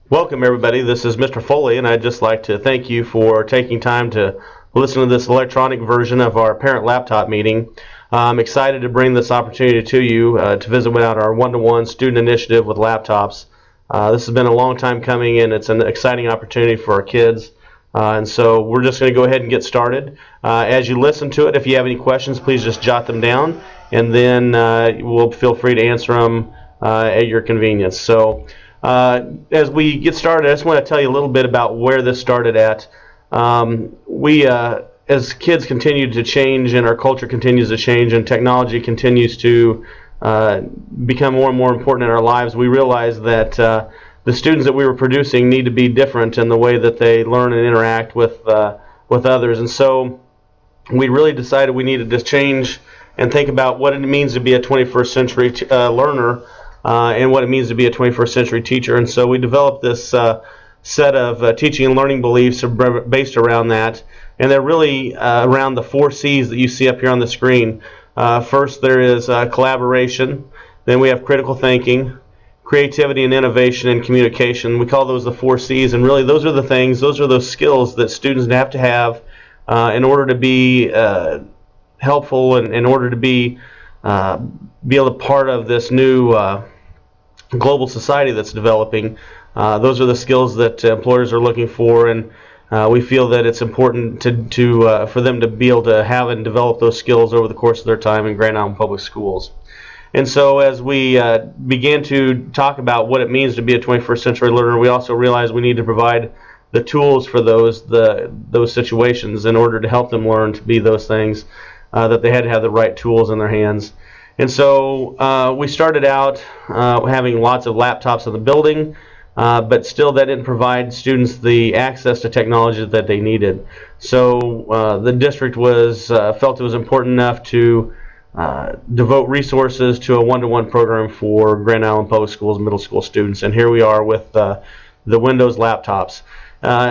Welcome, everybody. This is Mr. Foley, and I'd just like to thank you for taking time to listen to this electronic version of our parent laptop meeting. I'm excited to bring this opportunity to you to visit about our one-to-one student initiative with laptops. This has been a long time coming, and it's an exciting opportunity for our kids. And so we're just going to go ahead and get started. As you listen to it, if you have any questions, please just jot them down, and then we'll feel free to answer them at your convenience. So. As we get started, I just want to tell you a little bit about where this started at. As kids continue to change and our culture continues to change and technology continues to become more and more important in our lives, we realize that the students that we were producing need to be different in the way that they learn and interact with others. And so we really decided we needed to change and think about what it means to be a 21st century learner. And what it means to be a 21st century teacher. And so we developed this set of teaching and learning beliefs based around that. And they're really around the 4 C's that you see up here on the screen. First, there is collaboration. Then we have critical thinking, creativity and innovation, and communication. We call those the 4 C's. And really, those are those skills that students have to have in order to be helpful and in order to be able to part of this new global society that's developing. Those are the skills that employers are looking for, and we feel that it's important for them to be able to have and develop those skills over the course of their time in Grand Island Public Schools. And so as we began to talk about what it means to be a 21st century learner, we also realized we need to provide the tools for those situations in order to help them learn to be those things, that they had to have the right tools in their hands. And so we started out having lots of laptops in the building, but still that didn't provide students the access to technology that they needed. So the district felt it was important enough to devote resources to a one-to-one program for Grand Island Public Schools middle school students. And here we are with the Windows laptops.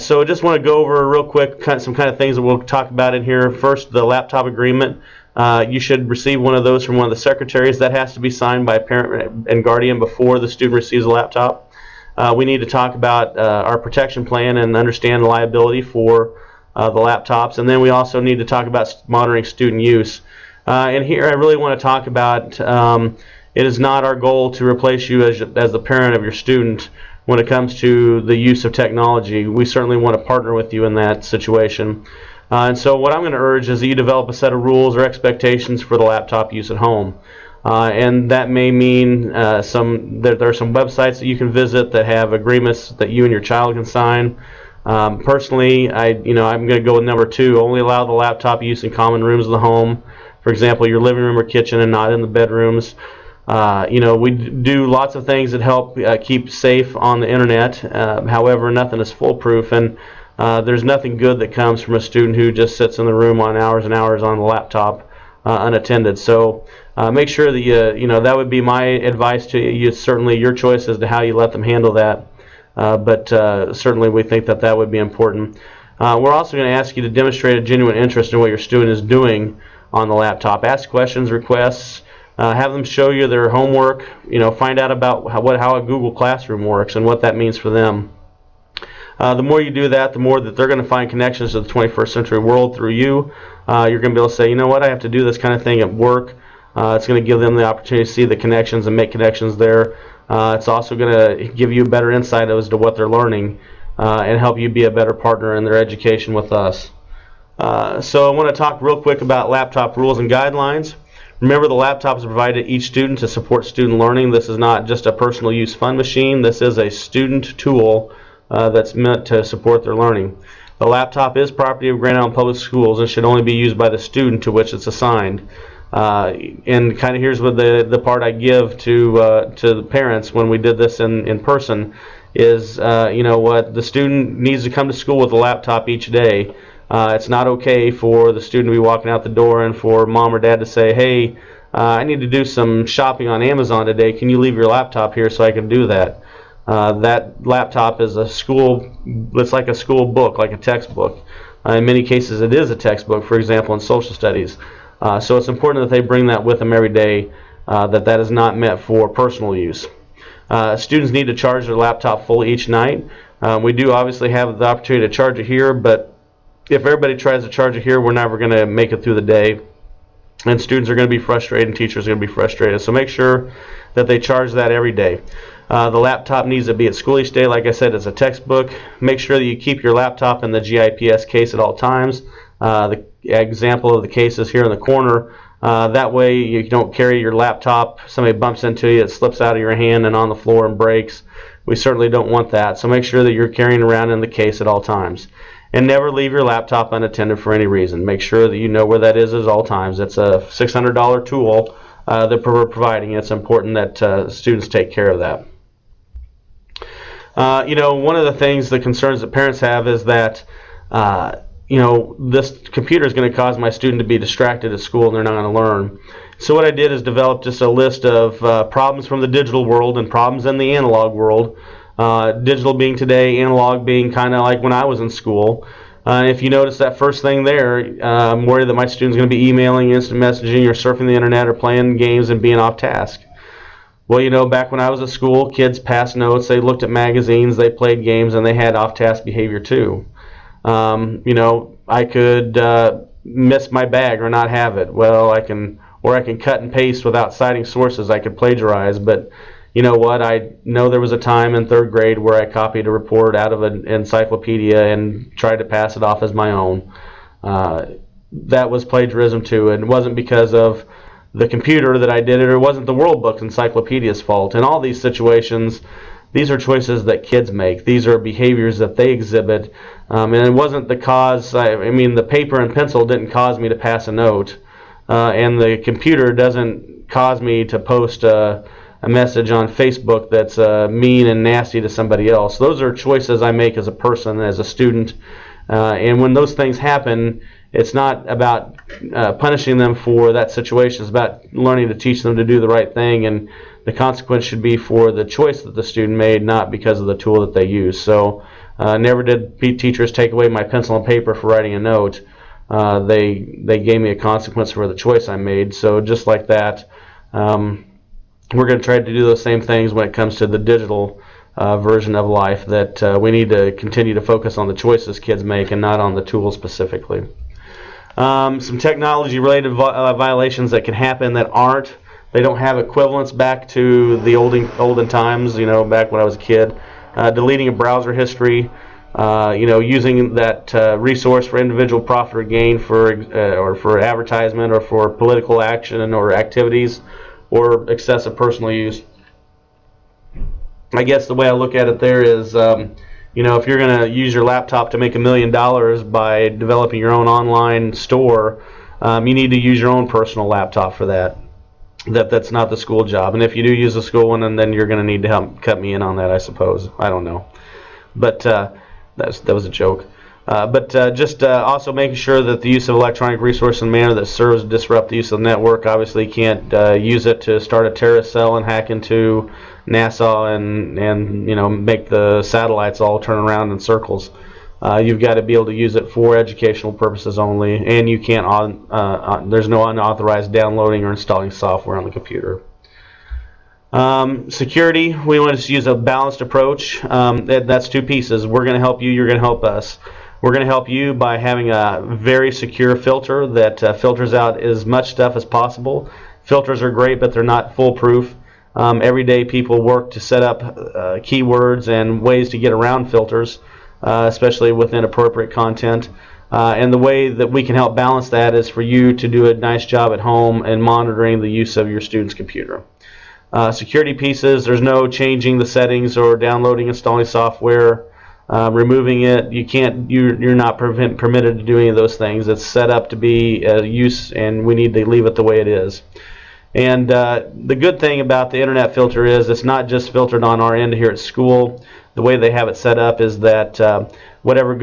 So I just want to go over real quick some kind of things that we'll talk about in here. First, the laptop agreement. You should receive one of those from one of the secretaries. That has to be signed by a parent and guardian before the student receives a laptop. We need to talk about our protection plan and understand the liability for the laptops. And then we also need to talk about monitoring student use. And here I really want to talk about it is not our goal to replace you as the parent of your student when it comes to the use of technology. We certainly want to partner with you in that situation. And so what I'm going to urge is that you develop a set of rules or expectations for the laptop use at home. And that may mean there are some websites that you can visit that have agreements that you and your child can sign. Personally, I'm going to go with number 2. Only allow the laptop use in common rooms of the home. For example, your living room or kitchen, and not in the bedrooms. We do lots of things that help keep safe on the internet. However, nothing is foolproof, and there's nothing good that comes from a student who just sits in the room on hours and hours on the laptop unattended. So make sure that that would be my advice to you. It's certainly your choice as to how you let them handle that, but certainly we think that would be important. We're also going to ask you to demonstrate a genuine interest in what your student is doing on the laptop. Ask questions, requests, have them show you their homework, find out about how a Google Classroom works and what that means for them. The more you do that, the more that they're going to find connections to the 21st century world through you. You're going to be able to say, you know what, I have to do this kind of thing at work. It's going to give them the opportunity to see the connections and make connections there. It's also going to give you a better insight as to what they're learning and help you be a better partner in their education with us. So I want to talk real quick about laptop rules and guidelines. Remember, the laptop is provided to each student to support student learning. This is not just a personal use fun machine. This is a student tool that's meant to support their learning. The laptop is property of Grand Island Public Schools and should only be used by the student to which it's assigned. And kind of here's what the part I give to the parents when we did this in person is, the student needs to come to school with a laptop each day. It's not okay for the student to be walking out the door and for mom or dad to say, hey, I need to do some shopping on Amazon today. Can you leave your laptop here so I can do that? That laptop is it's like a school book, like a textbook. In many cases it is a textbook, for example in social studies. So it's important that they bring that with them every day, that is not meant for personal use. Students need to charge their laptop full each night. We do obviously have the opportunity to charge it here, but if everybody tries to charge it here, we're never going to make it through the day. And students are going to be frustrated and teachers are going to be frustrated. So make sure that they charge that every day. The laptop needs to be at school each day. Like I said, it's a textbook. Make sure that you keep your laptop in the GIPS case at all times. The example of the case is here in the corner. That way you don't carry your laptop, somebody bumps into you, it slips out of your hand and on the floor and breaks. We certainly don't want that. So make sure that you're carrying around in the case at all times. And never leave your laptop unattended for any reason. Make sure that you know where that is at all times. It's a $600 tool that we're providing. It's important that students take care of that. One of the things, the concerns that parents have is that this computer is going to cause my student to be distracted at school and they're not going to learn. So what I did is develop just a list of problems from the digital world and problems in the analog world. Digital being today, analog being kind of like when I was in school. If you notice that first thing there, I'm worried that my student's going to be emailing, instant messaging, or surfing the internet, or playing games and being off task. Well, back when I was at school, kids passed notes, they looked at magazines, they played games, and they had off-task behavior too. I could miss my bag or not have it. Well, I can cut and paste without citing sources. I could plagiarize, but you know what? I know there was a time in 3rd grade where I copied a report out of an encyclopedia and tried to pass it off as my own. That was plagiarism too, and it wasn't because of the computer that I did it, or it wasn't the World Book Encyclopedia's fault. In all these situations, these are choices that kids make. These are behaviors that they exhibit, and it wasn't the cause. The paper and pencil didn't cause me to pass a note, and the computer doesn't cause me to post a message on Facebook that's mean and nasty to somebody else. Those are choices I make as a person, as a student, and when those things happen, it's not about punishing them for that situation. It's about learning to teach them to do the right thing, and the consequence should be for the choice that the student made, not because of the tool that they use. So never did teachers take away my pencil and paper for writing a note. They gave me a consequence for the choice I made. So just like that, we're going to try to do those same things when it comes to the digital version of life, that we need to continue to focus on the choices kids make and not on the tools specifically. Some technology-related violations that can happen that they don't have equivalents back to the olden times, back when I was a kid. Deleting a browser history, using that resource for individual profit or gain or for advertisement or for political action or activities, or excessive personal use. I guess the way I look at it there is, if you're going to use your laptop to make $1 million by developing your own online store, you need to use your own personal laptop for that. That's not the school job. And if you do use a school one, then you're going to need to help cut me in on that, I suppose. I don't know. But that was a joke. Just also making sure that the use of electronic resource in a manner that serves to disrupt the use of the network. Obviously, you can't use it to start a terrorist cell and hack into NASA and make the satellites all turn around in circles. You've got to be able to use it for educational purposes only, and you can't. There's no unauthorized downloading or installing software on the computer. Security, we want to use a balanced approach. That's two pieces. We're going to help you, you're going to help us. We're going to help you by having a very secure filter that filters out as much stuff as possible. Filters are great, but they're not foolproof. Every day people work to set up keywords and ways to get around filters, especially with inappropriate content. And the way that we can help balance that is for you to do a nice job at home and monitoring the use of your student's computer. Security pieces, there's no changing the settings or downloading, installing software, removing it. You're not permitted to do any of those things. It's set up to be use, and we need to leave it the way it is. And the good thing about the internet filter is it's not just filtered on our end here at school. The way they have it set up is that whatever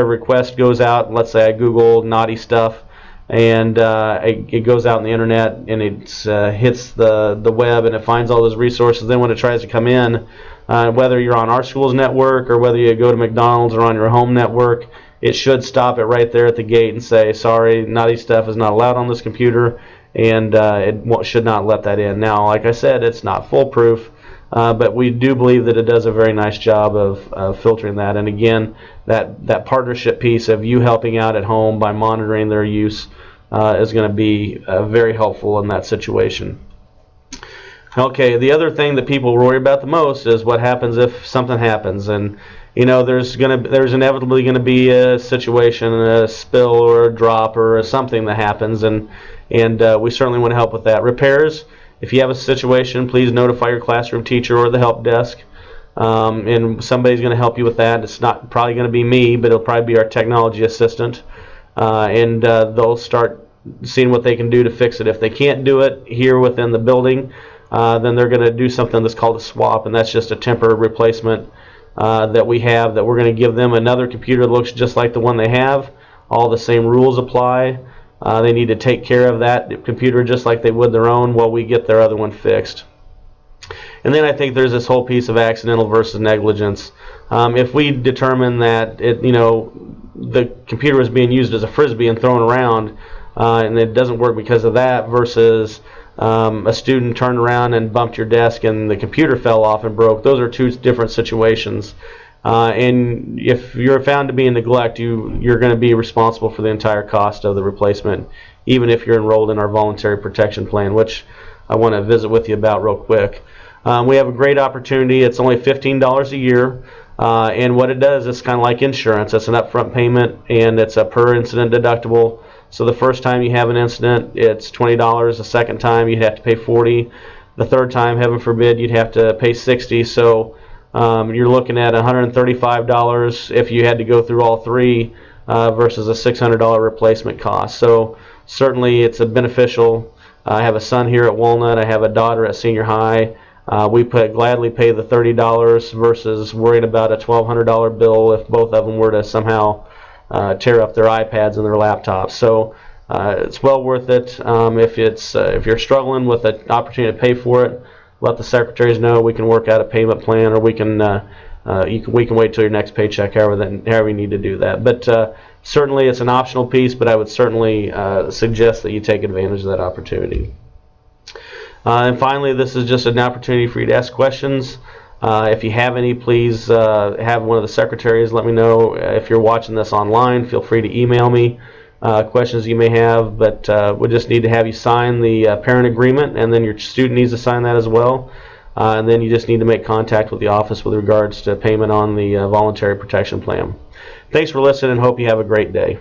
request goes out, let's say I Google naughty stuff, and it goes out on the internet and it hits the web and it finds all those resources. Then when it tries to come in, whether you're on our school's network or whether you go to McDonald's or on your home network, it should stop it right there at the gate and say, sorry, naughty stuff is not allowed on this computer, and it should not let that in. Now, like I said, it's not foolproof. but we do believe that it does a very nice job of filtering that. And again, that partnership piece of you helping out at home by monitoring their use is going to be very helpful in that situation. Okay, the other thing that people worry about the most is what happens if something happens, and there's inevitably going to be a situation, a spill or a drop or something that happens, and we certainly want to help with that. Repairs, if you have a situation, please notify your classroom teacher or the help desk, and somebody's going to help you with that. It's not probably going to be me, but it'll probably be our technology assistant, and they'll start seeing what they can do to fix it. If they can't do it here within the building, then they're going to do something that's called a swap, and that's just a temporary replacement that we have, that we're going to give them another computer that looks just like the one they have. All the same rules apply. They need to take care of that computer just like they would their own while we get their other one fixed. And then I think there's this whole piece of accidental versus negligence. If we determine that the computer is being used as a frisbee and thrown around, and it doesn't work because of that, versus a student turned around and bumped your desk and the computer fell off and broke, those are two different situations. And if you're found to be in neglect, you're going to be responsible for the entire cost of the replacement, even if you're enrolled in our voluntary protection plan, which I want to visit with you about real quick. We have a great opportunity. It's only $15 a year, and what it does, it's kind of like insurance. It's an upfront payment, and it's a per incident deductible. So the first time you have an incident, it's $20. The second time, you'd have to pay $40. The third time, heaven forbid, you'd have to pay $60. So you're looking at $135 if you had to go through all three, versus a $600 replacement cost. So certainly it's a beneficial. I have a son here at Walnut. I have a daughter at senior high. We gladly pay the $30 versus worrying about a $1,200 bill if both of them were to somehow tear up their iPads and their laptops. So it's well worth it. If you're struggling with an opportunity to pay for it, let the secretaries know. We can work out a payment plan, or we can wait till your next paycheck, however you need to do that. But certainly it's an optional piece, but I would certainly suggest that you take advantage of that opportunity. And finally, this is just an opportunity for you to ask questions. If you have any, please have one of the secretaries let me know. If you're watching this online, feel free to email me questions you may have, but we just need to have you sign the parent agreement, and then your student needs to sign that as well. And then you just need to make contact with the office with regards to payment on the voluntary protection plan. Thanks for listening, and hope you have a great day.